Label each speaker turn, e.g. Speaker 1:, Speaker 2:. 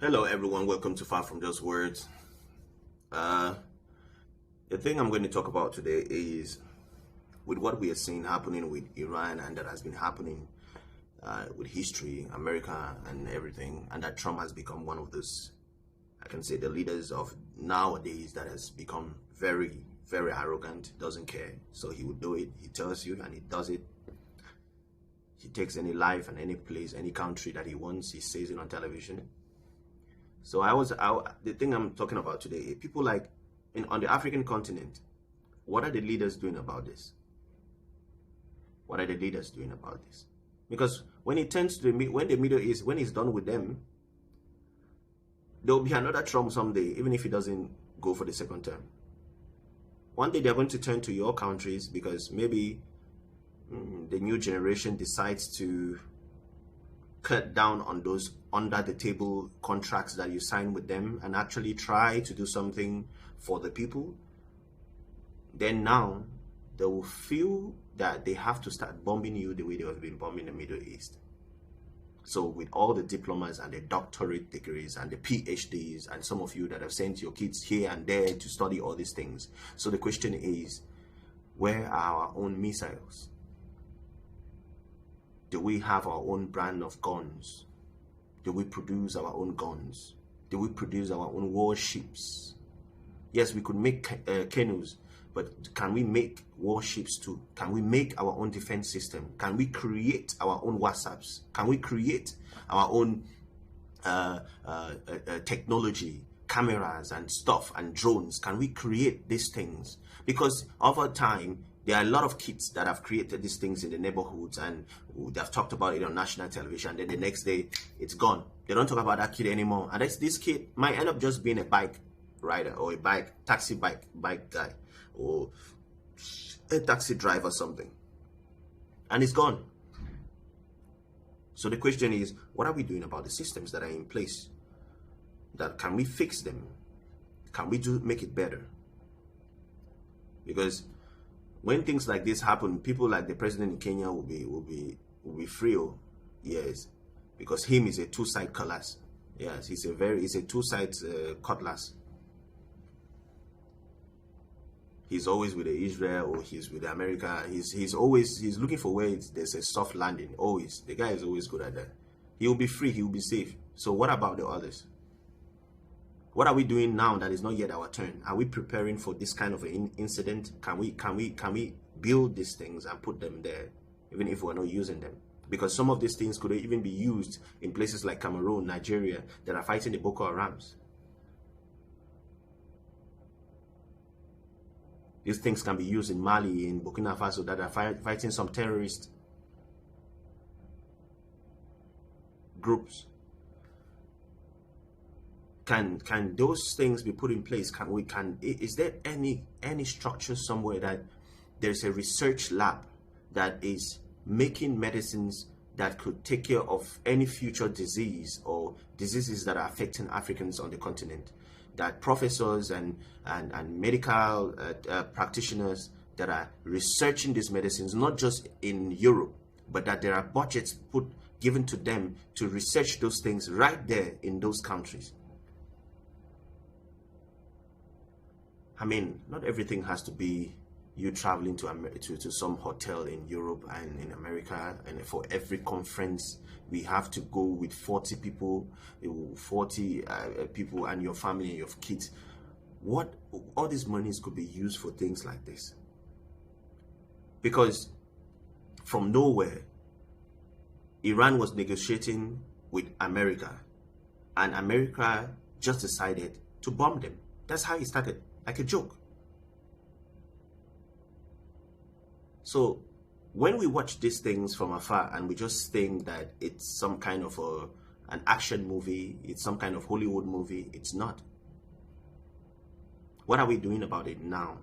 Speaker 1: Hello, everyone. Welcome to Far From Just Words. Uh, the thing I'm going to talk about today is with what we are seeing happening with Iran and that has been happening with history, America, and everything, and that Trump has become one of those, I can say, the leaders of nowadays that has become very, very arrogant, doesn't care. So he will do it. He tells you, and he does it. He takes any life and any place, any country that he wants. He says it on television. So the thing I'm talking about today, people like on the African continent, what are the leaders doing about this? What are the leaders doing about this? Because when it turns to when the Middle East, when it's done with them, there will be another Trump someday, even if he doesn't go for the second term. One day they're going to turn to your countries because maybe the new generation decides to cut down on those under the table contracts that you sign with them and actually try to do something for the people. Then now they will feel that they have to start bombing you the way they have been bombing the Middle East. So with all the diplomas and the doctorate degrees and the PhDs and some of you that have sent your kids here and there to study all these things. So the question is, where are our own missiles? Do we have our own brand of guns? Do we produce our own guns? Do we produce our own warships? Yes, we could make canoes, but can we make warships too? Can we make our own defense system? Can we create our own WhatsApps? Can we create our own technology, cameras and stuff and drones? Can we create these things? Because over time, there are a lot of kids that have created these things in the neighborhoods and they've talked about it on national television. And then the next day, it's gone. They don't talk about that kid anymore. And this kid might end up just being a bike rider or a taxi bike guy or a taxi driver or something. And it's gone. So the question is, what are we doing about the systems that are in place? That can we fix them? Can we make it better? Because when things like this happen, people like the president in Kenya will be free. Yes, because him is a two-side cutlass. Yes, he's a two-side cutlass. He's always with Israel or he's with America. He's looking for where there's a soft landing. Always, the guy is always good at that. He will be free. He will be safe. So what about the others? What are we doing now that is not yet our turn? Are we preparing for this kind of an incident? Can we build these things and put them there, even if we're not using them? Because some of these things could even be used in places like Cameroon, Nigeria, that are fighting the Boko Harams. These things can be used in Mali, in Burkina Faso, that are fighting some terrorist groups. Can those things be put in place? Is there any structure somewhere that there's a research lab that is making medicines that could take care of any future disease or diseases that are affecting Africans on the continent? That professors and medical practitioners that are researching these medicines, not just in Europe, but that there are budgets given to them to research those things right there in those countries. I mean, not everything has to be you traveling to some hotel in Europe and in America, and for every conference we have to go with 40 people, 40 people and your family and your kids. What all these monies could be used for things like this? Because from nowhere, Iran was negotiating with America, and America just decided to bomb them. That's how it started. Like a joke. So when we watch these things from afar and we just think that it's some kind of an action movie, it's some kind of Hollywood movie, it's not. What are we doing about it now?